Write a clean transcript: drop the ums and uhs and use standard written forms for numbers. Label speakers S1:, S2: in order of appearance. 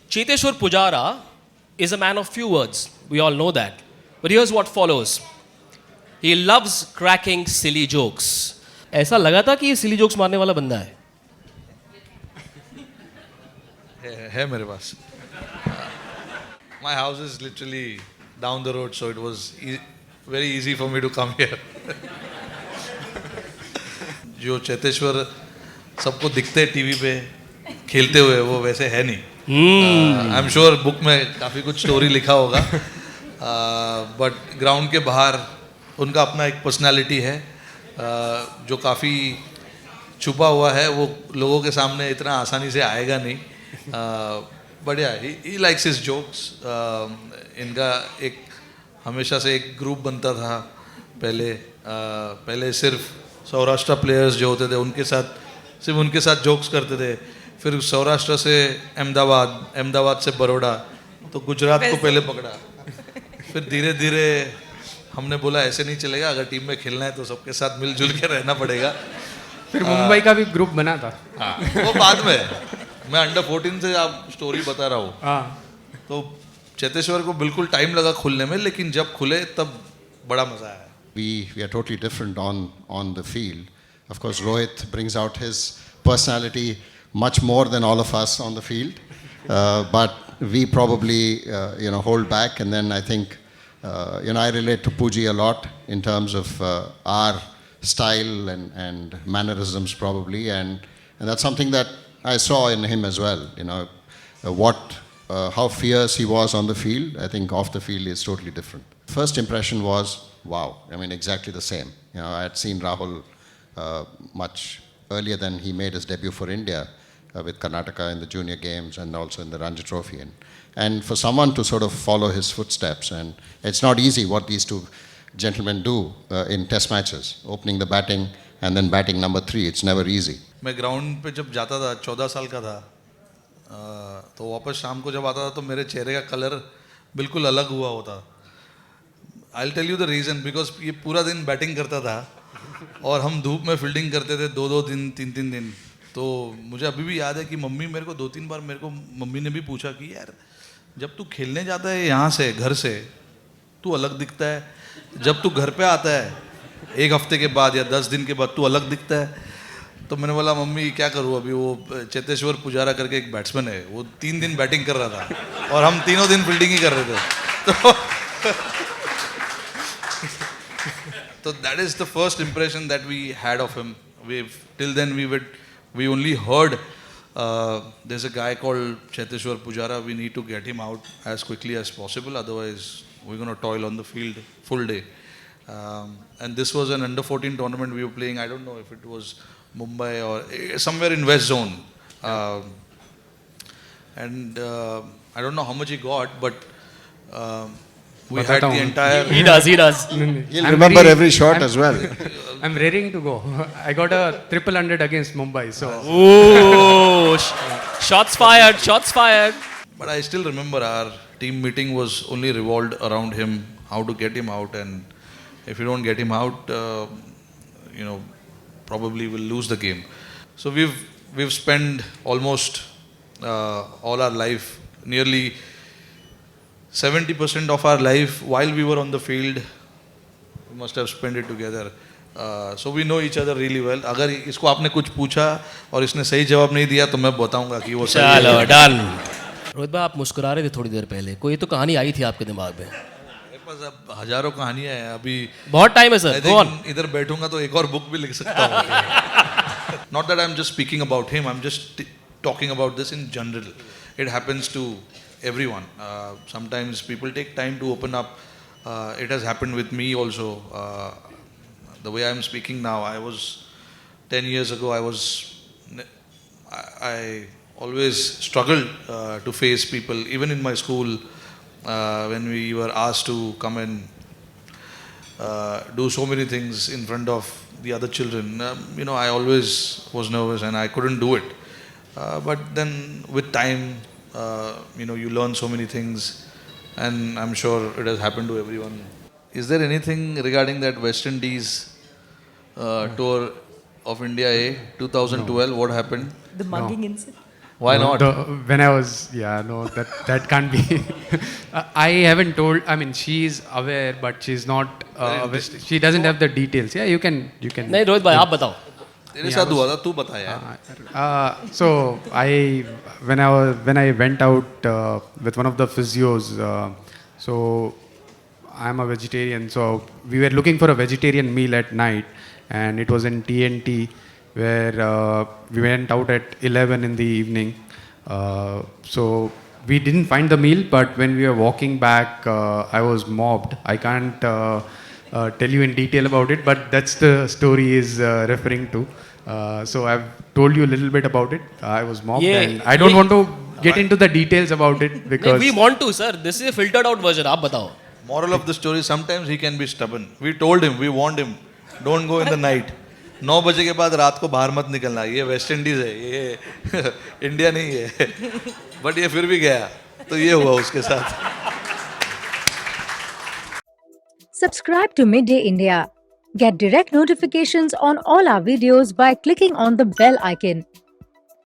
S1: Cheteshwar Pujara is a man of few words. We all know that. But here's what follows. He loves cracking silly jokes. ऐसा लगा था कि ये silly jokes मारने वाला बंदा है.
S2: है मेरे पास. My house is literally down the road, so it was very easy for me to come here. जो चेतेश्वर सबको दिखते हैं टीवी पे खेलते हुए, वो वैसे है नहीं. आई एम श्योर बुक में काफ़ी कुछ स्टोरी लिखा होगा, बट ग्राउंड के बाहर उनका अपना एक पर्सनालिटी है जो काफ़ी छुपा हुआ है. वो लोगों के सामने इतना आसानी से आएगा नहीं. बट या ही लाइक्स हिज जोक्स. इनका एक हमेशा से एक ग्रुप बनता था पहले सिर्फ सौराष्ट्र प्लेयर्स जो होते थे सिर्फ उनके साथ जोक्स करते थे. फिर सौराष्ट्र से अहमदाबाद से बड़ौदा, तो गुजरात को पहले पकड़ा. फिर धीरे धीरे हमने बोला ऐसे नहीं चलेगा, अगर टीम में खेलना है तो सबके साथ मिलजुल के रहना पड़ेगा.
S3: फिर मुंबई का भी ग्रुप बना था.
S2: हाँ, वो बाद में. मैं अंडर 14 से आप स्टोरी बता रहा हूँ. तो चेतेश्वर को बिल्कुल टाइम लगा खुलने में, लेकिन जब खुले तब बड़ा मजा आया.
S4: We are totally different on the field. Of course, Rohit brings out his personality much more than all of us on the field. But we probably hold back, and then I think I relate to Pooji a lot in terms of our style and mannerisms probably, and that's something that I saw in him as well. How fierce he was on the field. I think off the field is totally different. First impression was, wow, I mean exactly the same. I had seen Rahul much earlier than he made his debut for India with Karnataka in the junior games and also in the Ranji Trophy. And for someone to sort of follow his footsteps, and it's not easy what these two gentlemen do in test matches, opening the batting and then batting number 3, it's never easy.
S2: मैं ground पे जब जाता था 14 साल का था, तो वापस शाम को जब आता था तो मेरे चेहरे का कलर बिल्कुल अलग हुआ होता. I'll tell you the reason, because ये पूरा दिन बैटिंग करता था और हम धूप में फील्डिंग करते थे 2-2 दिन 3-3 दिन. तो मुझे अभी भी याद है कि मम्मी मेरे को 2-3 बार मम्मी ने भी पूछा कि यार जब तू खेलने जाता है यहाँ से घर से तू अलग दिखता है, जब तू घर पे आता है एक हफ्ते के बाद या 10 दिन के बाद तू अलग दिखता है. तो मैंने बोला मम्मी क्या करूँ, अभी वो चेतेश्वर पुजारा करके एक बैट्समैन है, वो 3 दिन बैटिंग कर रहा था और हम तीनों दिन फील्डिंग ही कर रहे थे. So that is the first impression that we had of him. Till then we only heard there's a guy called Cheteshwar Pujara. We need to get him out as quickly as possible, otherwise we're going to toil on the field full day. And this was an under 14 tournament we were playing. I don't know if it was Mumbai or somewhere in West Zone. And I don't know how much he got, but we had the entire...
S1: He does.
S4: He'll remember every shot as well.
S3: I'm raring to go. I got a 100 against Mumbai, so...
S1: Ooh, shots fired.
S2: But I still remember our team meeting was only revolved around him, how to get him out, and if you don't get him out, probably we'll lose the game. So we've spent almost all our life, nearly 70% of our life while we were on the field, we must have spent it together. So we know each other really well. अगर इसको आपने कुछ पूछा और इसने सही जवाब नहीं दिया तो मैं बताऊंगा कि वो सही है.
S1: चलो डन. रोहित भाई आप मुस्कुरा रहे थे थोड़ी देर पहले, कोई तो कहानी आई थी आपके दिमाग में.
S2: मेरे पास अब हजारों कहानियां हैं. अभी
S1: बहुत टाइम है सर.
S2: इधर बैठूंगा तो एक और बुक भी लिख सकता हूँ. Not that I'm just speaking about him, I'm just talking about this in general. It happens to everyone. Sometimes people take time to open up. It has happened with me also. The way I'm speaking now, 10 years ago, I always struggled to face people. Even in my school, when we were asked to come and do so many things in front of the other children, I always was nervous and I couldn't do it. But then with time, you learn so many things, and I'm sure it has happened to everyone. Is there anything regarding that West Indies tour of India A 2012? What happened?
S5: The mugging incident?
S2: Why
S3: No,
S2: not?
S3: when I was, yeah, no, that can't be. I haven't told. I mean, she's aware, but she's not. She doesn't have the details. Yeah, you can.
S1: नहीं रोहित भाई आप बताओ.
S2: तेरे साथ हुआ था, तू बता यार.
S3: So when I went out with one of the physios, so I'm a vegetarian, so we were looking for a vegetarian meal at night, and it was in TNT, where we went out at 11 in the evening. So we didn't find the meal, but when we were walking back, I was mobbed. I can't tell you in detail about it, but that's the story is referring to. So I've told you a little bit about it. I was mobbed,
S1: Yeah,
S3: and I don't
S1: yeah.
S3: want to get into the details about it
S1: नहीं,
S3: because
S1: we want to sir. This is a filtered out version. आप बताओ.
S2: Moral of the story, sometimes he can be stubborn. We told him, we warned him, don't go in the night. 9 बजे के बाद रात को बाहर मत निकलना, ये वेस्ट इंडीज है, ये इंडिया नहीं है. बट ये फिर भी गया, तो ये हुआ उसके साथ.
S5: Subscribe to Midday India. Get direct notifications on all our videos by clicking on the bell icon.